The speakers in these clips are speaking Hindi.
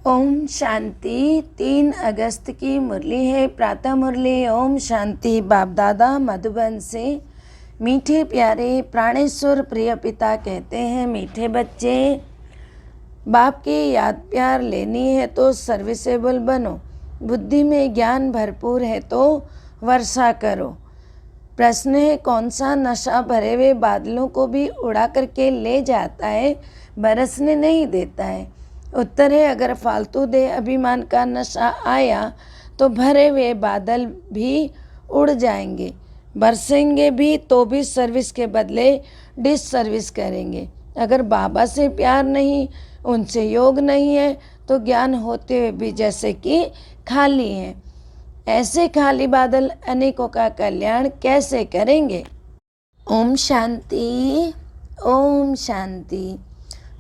ओम शांति। 3 अगस्त की मुरली है, प्रातः मुरली। ओम शांति। बाप दादा मधुबन से मीठे प्यारे प्राणेश्वर प्रिय पिता कहते हैं, मीठे बच्चे, बाप की याद प्यार लेनी है तो सर्विसेबल बनो। बुद्धि में ज्ञान भरपूर है तो वर्षा करो। प्रश्न है, कौन सा नशा भरे हुए बादलों को भी उड़ा करके ले जाता है, बरसने नहीं देता है? उत्तर है, अगर फालतू दे अभिमान का नशा आया तो भरे हुए बादल भी उड़ जाएंगे, बरसेंगे भी तो भी सर्विस के बदले डिस सर्विस करेंगे। अगर बाबा से प्यार नहीं, उनसे योग नहीं है तो ज्ञान होते हुए भी जैसे कि खाली हैं। ऐसे खाली बादल अनेकों का कल्याण कैसे करेंगे? ओम शांति। ओम शांति।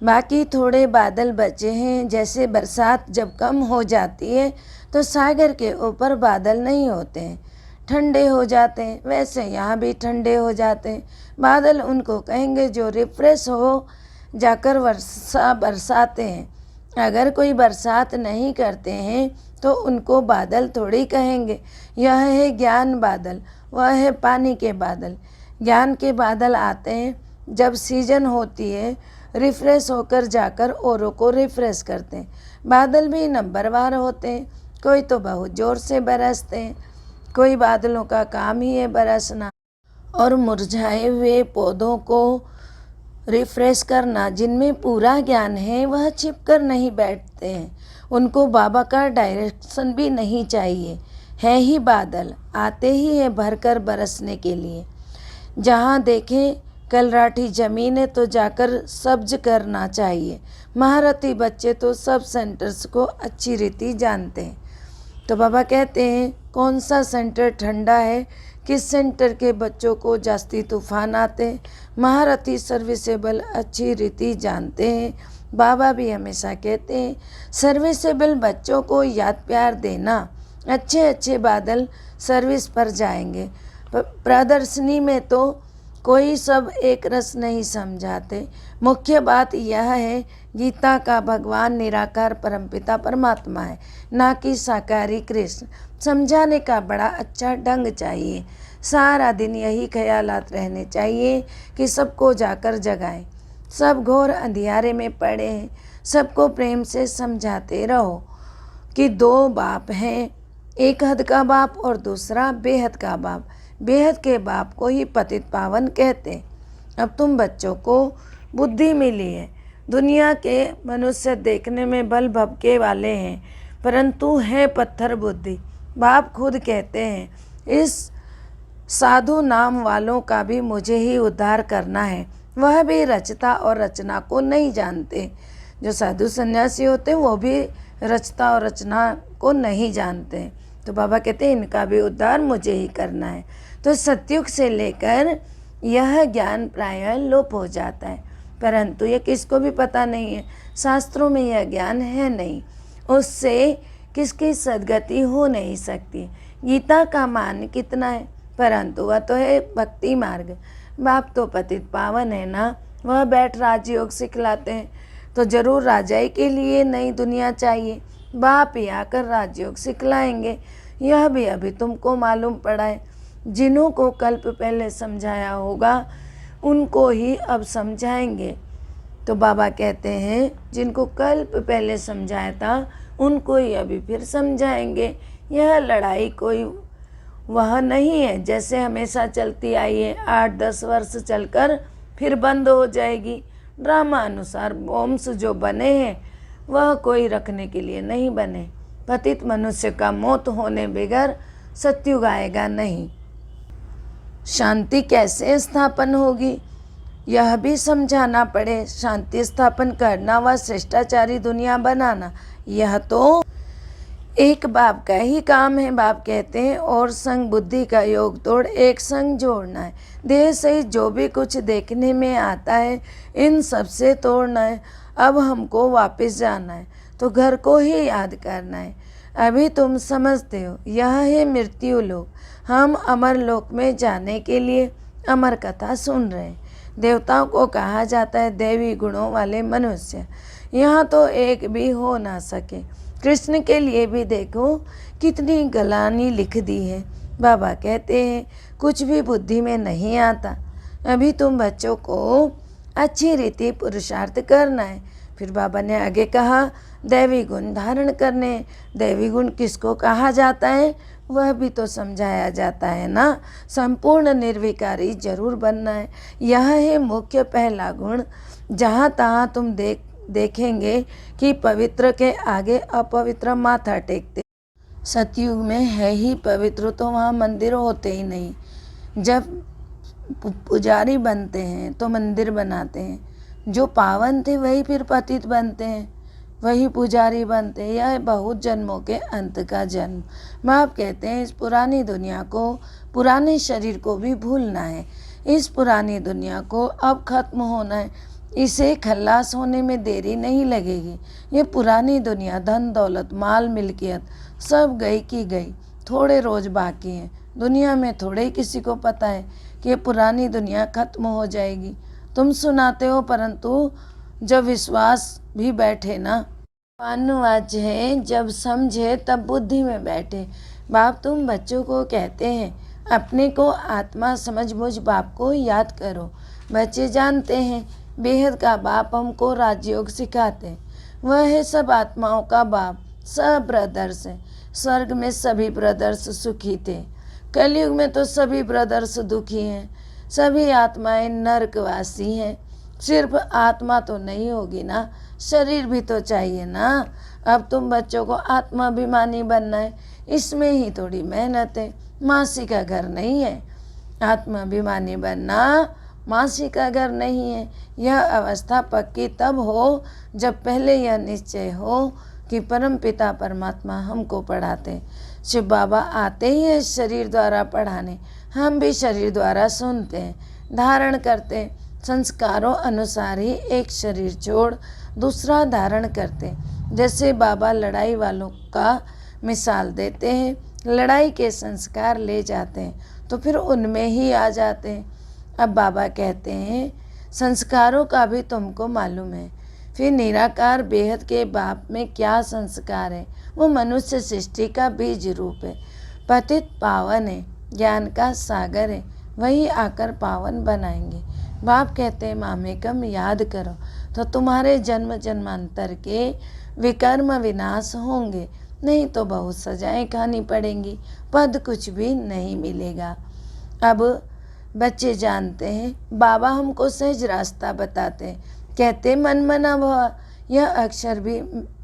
बाकी थोड़े बादल बचे हैं। जैसे बरसात जब कम हो जाती है तो सागर के ऊपर बादल नहीं होते हैं, ठंडे हो जाते हैं, वैसे यहाँ भी ठंडे हो जाते हैं। बादल उनको कहेंगे जो रिफ्रेश हो जाकर वर्षा बरसाते हैं। अगर कोई बरसात नहीं करते हैं तो उनको बादल थोड़ी कहेंगे। यह है ज्ञान बादल, वह है पानी के बादल। ज्ञान के बादल आते हैं जब सीजन होती है, रिफ्रेश होकर जाकर औरों को रिफ्रेश करते हैं। बादल भी नंबरवार होते हैं, कोई तो बहुत ज़ोर से बरसते हैं, कोई बादलों का काम ही है बरसना और मुरझाए हुए पौधों को रिफ्रेश करना। जिनमें पूरा ज्ञान है वह छिप कर नहीं बैठते हैं, उनको बाबा का डायरेक्शन भी नहीं चाहिए। है ही बादल, आते ही है भरकर बरसने के लिए। जहाँ देखें कलराठी ज़मीन है तो जाकर सब्ज करना चाहिए। महारथी बच्चे तो सब सेंटर्स को अच्छी रीति जानते हैं। तो बाबा कहते हैं, कौन सा सेंटर ठंडा है, किस सेंटर के बच्चों को जास्ती तूफान आते हैं। महारथी सर्विसेबल अच्छी रीति जानते हैं। बाबा भी हमेशा कहते हैं, सर्विसेबल बच्चों को याद प्यार देना। अच्छे अच्छे बादल सर्विस पर जाएंगे। प्रदर्शनी में तो कोई सब एक रस नहीं समझाते। मुख्य बात यह है, गीता का भगवान निराकार परमपिता परमात्मा है, ना कि साकारी कृष्ण। समझाने का बड़ा अच्छा ढंग चाहिए। सारा दिन यही ख्यालात रहने चाहिए कि सबको जाकर जगाएं। सब घोर अंधियारे में पड़े हैं, सबको प्रेम से समझाते रहो कि 2 बाप हैं, एक हद का बाप और दूसरा बेहद का बाप। बेहद के बाप को ही पतित पावन कहते। अब तुम बच्चों को बुद्धि मिली है। दुनिया के मनुष्य देखने में बल भबके वाले हैं, परंतु है पत्थर बुद्धि। बाप खुद कहते हैं, इस साधु नाम वालों का भी मुझे ही उद्धार करना है। वह भी रचता और रचना को नहीं जानते। जो साधु सन्यासी होते हैं वो भी रचता और रचना को नहीं जानते। तो बाबा कहते हैं, इनका भी उद्धार मुझे ही करना है। तो सतयुग से लेकर यह ज्ञान प्रायः लोप हो जाता है, परंतु यह किसको भी पता नहीं है। शास्त्रों में यह ज्ञान है नहीं, उससे किसकी सद्गति हो नहीं सकती। गीता का मान कितना है, परंतु वह तो है भक्ति मार्ग। बाप तो पतित पावन है ना, वह बैठ राजयोग सिखलाते हैं। तो जरूर राजाई के लिए नई दुनिया चाहिए, बाप ही आकर राजयोग सिखलाएंगे। यह भी अभी तुमको मालूम पड़ा है। जिन्हों को कल्प पहले समझाया होगा उनको ही अब समझाएंगे। तो बाबा कहते हैं, जिनको कल्प पहले समझाया था उनको ही अभी फिर समझाएंगे। यह लड़ाई कोई वह नहीं है जैसे हमेशा चलती आई है, 8-10 वर्ष चलकर फिर बंद हो जाएगी। ड्रामा अनुसार बॉम्ब्स जो बने हैं वह कोई रखने के लिए नहीं बने। पतित मनुष्य का मौत होने बगैर सतयुग आएगा नहीं। शांति कैसे स्थापन होगी, यह भी समझाना पड़े। शांति स्थापन करना व शिष्टाचारी दुनिया बनाना, यह तो एक बाप का ही काम है। बाप कहते हैं, और संग बुद्धि का योग तोड़ एक संग जोड़ना है। देह सहित जो भी कुछ देखने में आता है इन सब से तोड़ना है। अब हमको वापस जाना है तो घर को ही याद करना है। अभी तुम समझते हो यह है मृत्यु लोक। हम अमर लोक में जाने के लिए अमर कथा सुन रहे हैं। देवताओं को कहा जाता है दैवी गुणों वाले मनुष्य। यहाँ तो एक भी हो ना सके। कृष्ण के लिए भी देखो कितनी गलानी लिख दी है। बाबा कहते हैं कुछ भी बुद्धि में नहीं आता, अभी तुम बच्चों को अच्छी रीति पुरुषार्थ करना है। फिर बाबा ने आगे कहा दैवी गुण धारण करने। दैवी गुण किसको कहा जाता है वह भी तो समझाया जाता है ना। संपूर्ण निर्विकारी जरूर बनना है, यह है मुख्य पहला गुण। जहाँ तहाँ तुम देखेंगे कि पवित्र के आगे अपवित्र माथा टेकते। सतयुग में है ही पवित्र तो वहाँ मंदिर होते ही नहीं। जब पुजारी बनते हैं तो मंदिर बनाते हैं, जो पावन थे वही फिर पतित बनते हैं, वही पुजारी बनते हैं। यह बहुत जन्मों के अंत का जन्म। बाप कहते हैं इस पुरानी दुनिया को, पुराने शरीर को भी भूलना है। इस पुरानी दुनिया को अब खत्म होना है, इसे खल्लास होने में देरी नहीं लगेगी। ये पुरानी दुनिया धन दौलत माल मिल्कियत सब गई की गई, थोड़े रोज बाकी हैं। दुनिया में थोड़े ही किसी को पता है कि ये पुरानी दुनिया खत्म हो जाएगी। तुम सुनाते हो परंतु जब विश्वास भी बैठे ना, अनुवाच है जब समझे तब बुद्धि में बैठे। बाप तुम बच्चों को कहते हैं अपने को आत्मा समझ मुझ बाप को याद करो। बच्चे जानते हैं बेहद का बाप हमको राजयोग सिखाते हैं, वह है सब आत्माओं का बाप। सब ब्रदर्स हैं, स्वर्ग में सभी ब्रदर्स सुखी थे, कलयुग में तो सभी ब्रदर्स दुखी हैं। सभी आत्माएं नरकवासी हैं। सिर्फ आत्मा तो नहीं होगी ना, शरीर भी तो चाहिए ना। अब तुम बच्चों को आत्माभिमानी बनना है, इसमें ही थोड़ी मेहनत है, मासी का घर नहीं है। आत्माभिमानी बनना मासी का घर नहीं है। यह अवस्था पक्की तब हो जब पहले यह निश्चय हो कि परम पिता परमात्मा हमको पढ़ाते। शिव बाबा आते ही है शरीर द्वारा पढ़ाने, हम भी शरीर द्वारा सुनते हैं, धारण करते हैं। संस्कारों अनुसार ही एक शरीर छोड़ दूसरा धारण करते हैं। जैसे बाबा लड़ाई वालों का मिसाल देते हैं, लड़ाई के संस्कार ले जाते हैं तो फिर उनमें ही आ जाते हैं। अब बाबा कहते हैं संस्कारों का भी तुमको मालूम है। फिर निराकार बेहद के बाप में क्या संस्कार है, वो मनुष्य सृष्टि का बीज रूप है, पतित पावन है, ज्ञान का सागर है, वही आकर पावन बनाएंगे। बाप कहते हैं मामेकम याद करो तो तुम्हारे जन्म जन्मांतर के विकर्म विनाश होंगे, नहीं तो बहुत सजाएं खानी पड़ेंगी, पद कुछ भी नहीं मिलेगा। अब बच्चे जानते हैं बाबा हमको सहज रास्ता बताते हैं, कहते मन मना भव। यह अक्षर भी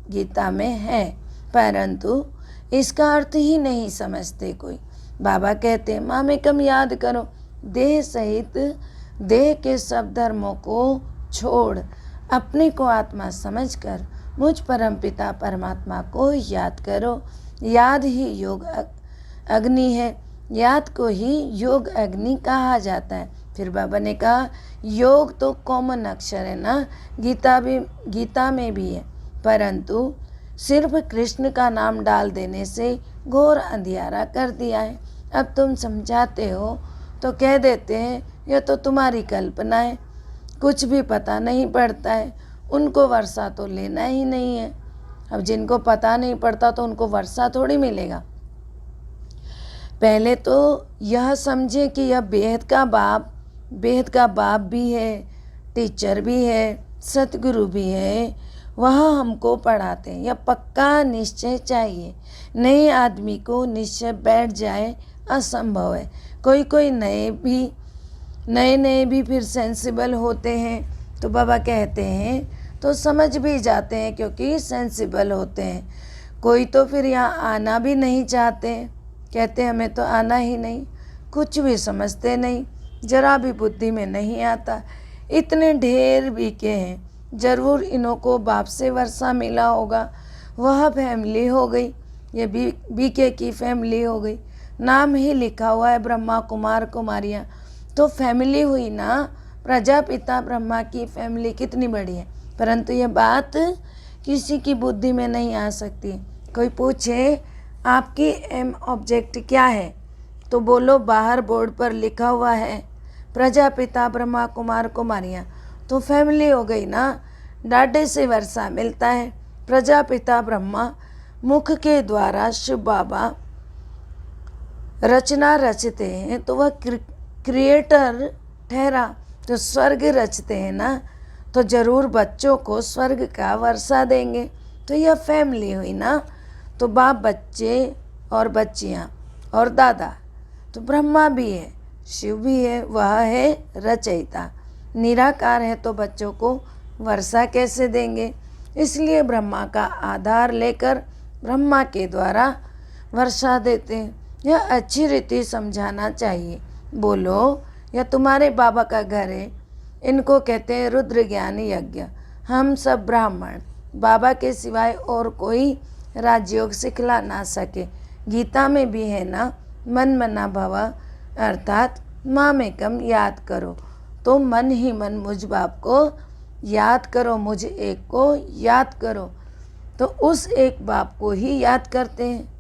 गीता में है परंतु इसका अर्थ ही नहीं समझते कोई। बाबा कहते हैं मामेकम याद करो, देह सहित देह के सब धर्मों को छोड़ अपने को आत्मा समझकर मुझ परमपिता परमात्मा को याद करो। याद ही योग अग्नि है, याद को ही योग अग्नि कहा जाता है। फिर बाबा ने कहा योग तो कॉमन अक्षर है ना, गीता में भी है, परंतु सिर्फ कृष्ण का नाम डाल देने से घोर अंधियारा कर दिया है। अब तुम समझाते हो तो कह देते हैं यह तो तुम्हारी कल्पना है, कुछ भी पता नहीं पड़ता है, उनको वर्षा तो लेना ही नहीं है। अब जिनको पता नहीं पड़ता तो उनको वर्षा थोड़ी मिलेगा। पहले तो यह समझे कि यह बेहद का बाप भी है, टीचर भी है, सतगुरु भी है, वह हमको पढ़ाते हैं। यह पक्का निश्चय चाहिए, नए आदमी को निश्चय बैठ जाए असंभव है। कोई नए भी फिर सेंसिबल होते हैं तो बाबा कहते हैं तो समझ भी जाते हैं क्योंकि सेंसिबल होते हैं। कोई तो फिर यहाँ आना भी नहीं चाहते, कहते हमें तो आना ही नहीं, कुछ भी समझते नहीं, जरा भी बुद्धि में नहीं आता। इतने ढेर बीके हैं, जरूर इन्हों को बाप से वर्षा मिला होगा, वह फैमिली हो गई, ये बीके की फैमिली हो गई। नाम ही लिखा हुआ है ब्रह्मा कुमार कुमारियाँ, तो फैमिली हुई ना। प्रजापिता ब्रह्मा की फैमिली कितनी बड़ी है, परंतु यह बात किसी की बुद्धि में नहीं आ सकती। कोई पूछे आपकी एम ऑब्जेक्ट क्या है तो बोलो बाहर बोर्ड पर लिखा हुआ है प्रजापिता ब्रह्मा कुमार कुमारियाँ, तो फैमिली हो गई ना। डाढ़े से वर्षा मिलता है। प्रजापिता ब्रह्मा मुख के द्वारा शिव बाबा रचना रचते हैं तो वह क्रिएटर ठहरा। तो स्वर्ग रचते हैं ना, तो जरूर बच्चों को स्वर्ग का वर्षा देंगे। तो यह फैमिली हुई ना, तो बाप, बच्चे और बच्चियाँ और दादा। तो ब्रह्मा भी है, शिव भी है, वह है रचयिता। निराकार है तो बच्चों को वर्षा कैसे देंगे? इसलिए ब्रह्मा का आधार लेकर ब्रह्मा के द्वारा वर्षा देते हैं। यह अच्छी रीति समझाना चाहिए। बोलो, यह तुम्हारे बाबा का घर है, इनको कहते हैं रुद्र ज्ञान यज्ञ। हम सब ब्राह्मण, बाबा के सिवाय और कोई राजयोग सिखला ना सके। गीता में भी है ना, मन मना भव, अर्थात मामेकम याद करो। तो मन ही मन मुझ बाप को याद करो, मुझ एक को याद करो। तो उस एक बाप को ही याद करते हैं।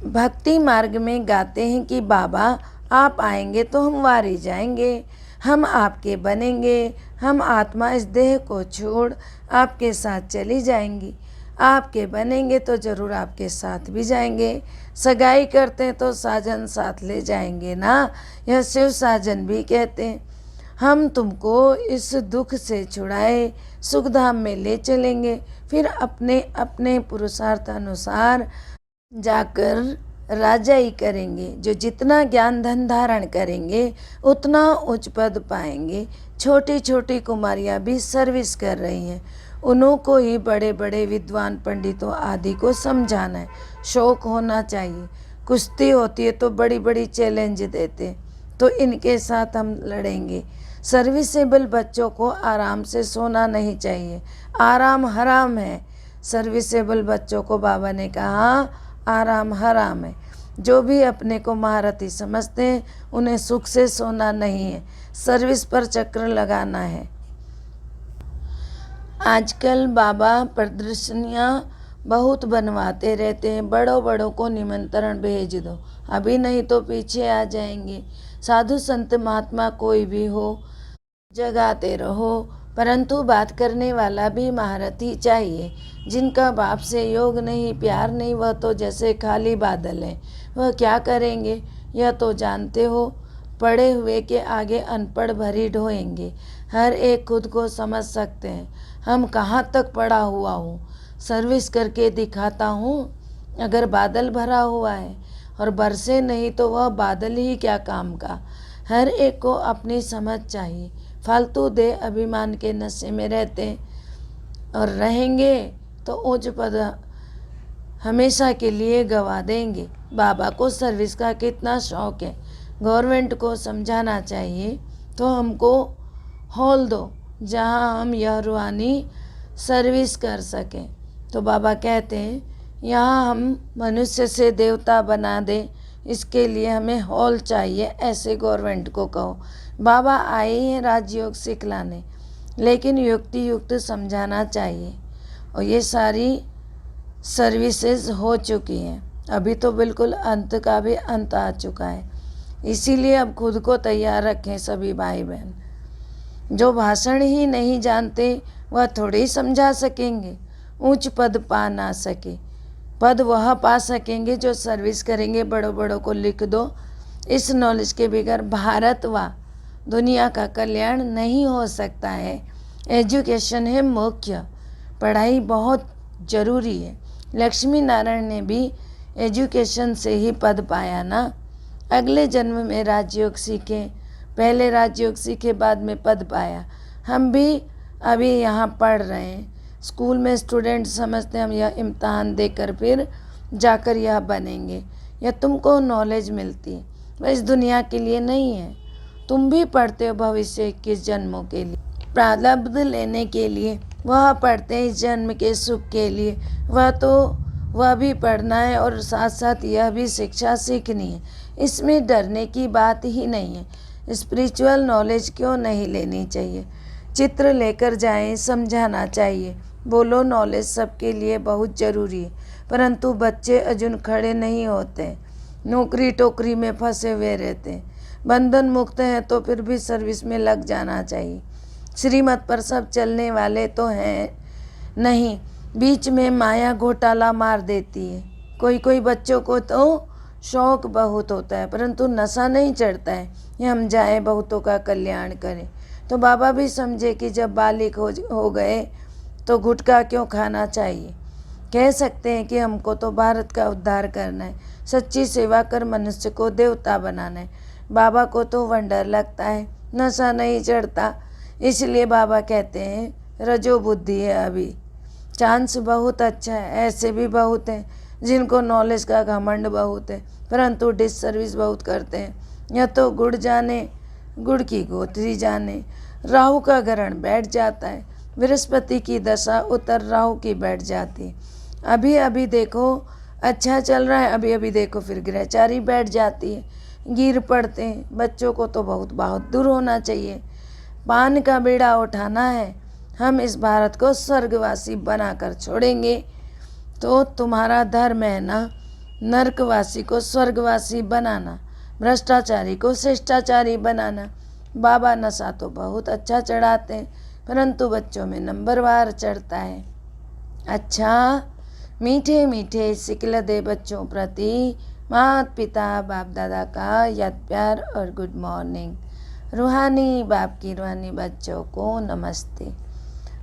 भक्ति मार्ग में गाते हैं कि बाबा आप आएंगे तो हम वारी जाएंगे, हम आपके बनेंगे, हम आत्मा इस देह को छोड़ आपके साथ चली जाएंगी। आपके बनेंगे तो ज़रूर आपके साथ भी जाएंगे। सगाई करते हैं तो साजन साथ ले जाएंगे ना, यह शिव साजन भी कहते हैं। हम तुमको इस दुख से छुड़ाए सुख धाम में ले चलेंगे, फिर अपने अपने पुरुषार्थ अनुसार जाकर राजाई करेंगे। जो जितना ज्ञान धन धारण करेंगे उतना उच्च पद पाएंगे। छोटी छोटी कुमारियाँ भी सर्विस कर रही हैं, उन्हों को ही बड़े बड़े विद्वान पंडितों आदि को समझाना है। शौक होना चाहिए। कुश्ती होती है तो बड़ी बड़ी चैलेंज देते, तो इनके साथ हम लड़ेंगे। सर्विसेबल बच्चों को आराम से सोना नहीं चाहिए, आराम हराम है। सर्विसेबल बच्चों को बाबा ने कहा आराम हराम है। जो भी अपने को महारथी समझते हैं उन्हें सुख से सोना नहीं है, सर्विस पर चक्र लगाना है। आजकल बाबा प्रदर्शनियाँ बहुत बनवाते रहते हैं। बड़ों बड़ों को निमंत्रण भेज दो, अभी नहीं तो पीछे आ जाएंगे। साधु संत महात्मा कोई भी हो, जगाते रहो, परंतु बात करने वाला भी महारथी चाहिए। जिनका बाप से योग नहीं, प्यार नहीं, वह तो जैसे खाली बादल हैं। वह क्या करेंगे यह तो जानते हो। पढ़े हुए के आगे अनपढ़ भरी ढोएंगे। हर एक खुद को समझ सकते हैं। हम कहाँ तक पढ़ा हुआ हूँ, सर्विस करके दिखाता हूँ। अगर बादल भरा हुआ है और बरसे नहीं तो वह बादल ही क्या काम का। हर एक को अपनी समझ चाहिए। फालतू दे अभिमान के नशे में रहते और रहेंगे तो उच्च पद हमेशा के लिए गवा देंगे। बाबा को सर्विस का कितना शौक है। गवर्नमेंट को समझाना चाहिए तो हमको हॉल दो जहां हम यह रूहानी सर्विस कर सकें। तो बाबा कहते हैं यहाँ हम मनुष्य से देवता बना दें, इसके लिए हमें हॉल चाहिए, ऐसे गवर्नमेंट को कहो। बाबा आए हैं राजयोग सिखलाने, लेकिन युक्ति युक्त समझाना चाहिए। और ये सारी सर्विसेज हो चुकी हैं, अभी तो बिल्कुल अंत का भी अंत आ चुका है। इसीलिए अब खुद को तैयार रखें सभी भाई बहन। जो भाषण ही नहीं जानते वह थोड़े ही समझा सकेंगे। ऊंच पद पा ना सके, पद वह पा सकेंगे जो सर्विस करेंगे। बड़ों बड़ों को लिख दो, इस नॉलेज के बगैर भारत व दुनिया का कल्याण नहीं हो सकता है। एजुकेशन है मुख्य, पढ़ाई बहुत ज़रूरी है। लक्ष्मी नारायण ने भी एजुकेशन से ही पद पाया ना। अगले जन्म में राजयोग सीखे, पहले राजयोग सीखे बाद में पद पाया। हम भी अभी यहाँ पढ़ रहे हैं, स्कूल में स्टूडेंट समझते हैं हम यह इम्तहान देकर फिर जाकर यह बनेंगे। यह तुमको नॉलेज मिलती है, वह इस दुनिया के लिए नहीं है। तुम भी पढ़ते हो भविष्य 21 जन्मों के लिए, प्रारब्ध लेने के लिए। वह पढ़ते हैं इस जन्म के सुख के लिए, वह भी पढ़ना है और साथ साथ यह भी शिक्षा सीखनी है। इसमें डरने की बात ही नहीं है। स्पिरिचुअल नॉलेज क्यों नहीं लेनी चाहिए? चित्र लेकर जाएं, समझाना चाहिए। बोलो नॉलेज सबके लिए बहुत ज़रूरी है, परंतु बच्चे अजुन खड़े नहीं होते, नौकरी टोकरी में फंसे हुए रहते हैं। बंधन मुक्त हैं तो फिर भी सर्विस में लग जाना चाहिए। श्रीमत पर सब चलने वाले तो हैं नहीं, बीच में माया घोटाला मार देती है। कोई कोई बच्चों को तो शौक बहुत होता है परंतु नशा नहीं चढ़ता है कि हम जाए बहुतों का कल्याण करें। तो बाबा भी समझे कि जब बालिक हो गए तो गुटखा क्यों खाना चाहिए। कह सकते हैं कि हमको तो भारत का उद्धार करना है, सच्ची सेवा कर मनुष्य को देवता बनाना है। बाबा को तो वंडर लगता है, नशा नहीं चढ़ता, इसलिए बाबा कहते हैं रजो बुद्धि है अभी। चांस बहुत अच्छा है, ऐसे भी बहुत हैं जिनको नॉलेज का घमंड बहुत है परंतु डिससर्विस बहुत करते हैं। या तो गुड़ जाने गुड़ की गोत्री जाने। राहु का ग्रहण बैठ जाता है, बृहस्पति की दशा उतर राहु की बैठ जाती है। अभी अभी देखो अच्छा चल रहा है, अभी अभी देखो फिर ग्रहचारी बैठ जाती है, गिर पड़ते हैं। बच्चों को तो बहुत बहादुर होना चाहिए। पान का बीड़ा उठाना है, हम इस भारत को स्वर्गवासी बनाकर छोड़ेंगे। तो तुम्हारा धर्म है ना नरकवासी को स्वर्गवासी बनाना, भ्रष्टाचारी को शिष्टाचारी बनाना। बाबा नशा तो बहुत अच्छा चढ़ाते हैं परंतु बच्चों में नंबरवार चढ़ता है। अच्छा मीठे मीठे सिकल दे बच्चों प्रति माता पिता बाप दादा का याद प्यार और गुड मॉर्निंग। रूहानी बाप की रूहानी बच्चों को नमस्ते।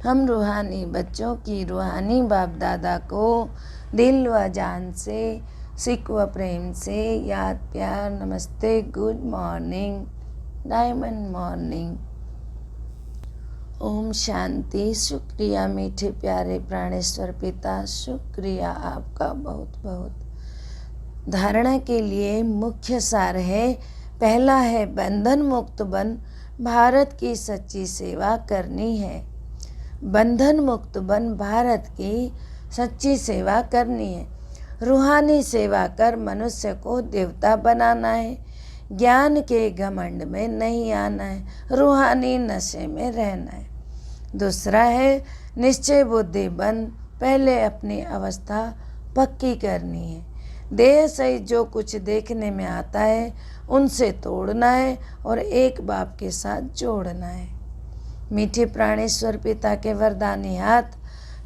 हम रूहानी बच्चों की रूहानी बाप दादा को दिल व जान से सिख व प्रेम से याद प्यार नमस्ते, good morning, diamond morning. Om Shanti. शुक्रिया मीठे प्यारे प्राणेश्वर पिता, शुक्रिया आपका बहुत बहुत। धारणा के लिए मुख्य सार है, पहला है बंधन मुक्त बन, भारत की सच्ची सेवा करनी है। बंधन मुक्त बन, भारत की सच्ची सेवा करनी है। रूहानी सेवा कर मनुष्य को देवता बनाना है। ज्ञान के घमंड में नहीं आना है, रूहानी नशे में रहना है। दूसरा है निश्चय बुद्धि बन, पहले अपनी अवस्था पक्की करनी है। देह सहित जो कुछ देखने में आता है उनसे तोड़ना है और एक बाप के साथ जोड़ना है। मीठे प्राणेश्वर पिता के वरदानी हाथ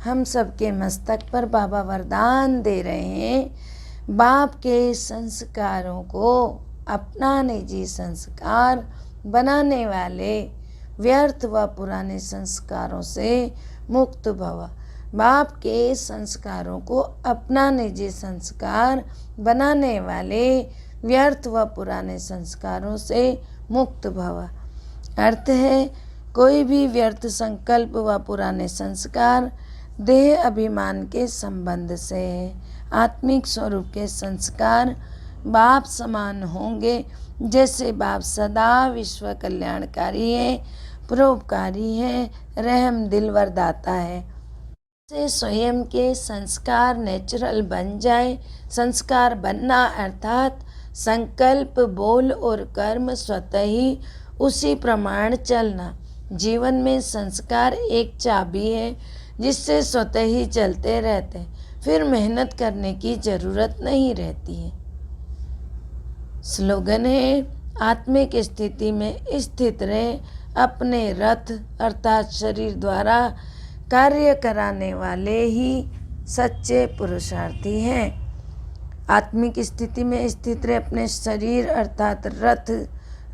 हम सबके मस्तक पर बाबा वरदान दे रहे हैं। बाप के संस्कारों को अपना निजी संस्कार बनाने वाले, व्यर्थ व पुराने संस्कारों से मुक्त भव। बाप के संस्कारों को अपना निजी संस्कार बनाने वाले, व्यर्थ व पुराने संस्कारों से मुक्त भव। अर्थ है कोई भी व्यर्थ संकल्प व पुराने संस्कार देह अभिमान के संबंध से है। आत्मिक स्वरूप के संस्कार बाप समान होंगे, जैसे बाप सदा विश्व कल्याणकारी है, परोपकारी है, रहम दिल वरदाता है। से स्वयं के संस्कार नेचुरल बन जाए। संस्कार बनना अर्थात संकल्प, बोल और कर्म स्वतः ही उसी प्रमाण चलना। जीवन में संस्कार एक चाबी है जिससे स्वतः ही चलते रहते हैं, फिर मेहनत करने की जरूरत नहीं रहती है। स्लोगन है आत्मिक स्थिति में स्थित रहे, अपने रथ अर्थात शरीर द्वारा कार्य कराने वाले ही सच्चे पुरुषार्थी हैं। आत्मिक स्थिति में स्थित रहे, अपने शरीर अर्थात रथ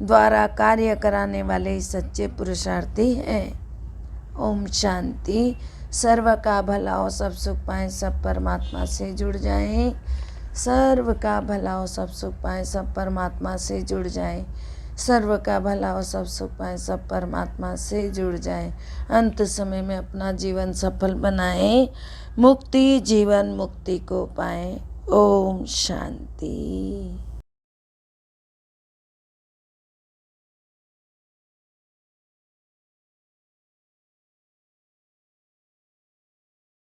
द्वारा कार्य कराने वाले ही सच्चे पुरुषार्थी हैं। ओम शांति। सर्व का भला हो, सब सुख पाएं, सब परमात्मा से जुड़ जाएं। सर्व का भला हो, सब सुख पाएं, सब परमात्मा से जुड़ जाएं। सर्व का भला हो, सब सुख पाएं, सब परमात्मा से जुड़ जाएं। अंत समय में अपना जीवन सफल बनाएं, मुक्ति जीवन मुक्ति को पाएं। ओम शांति।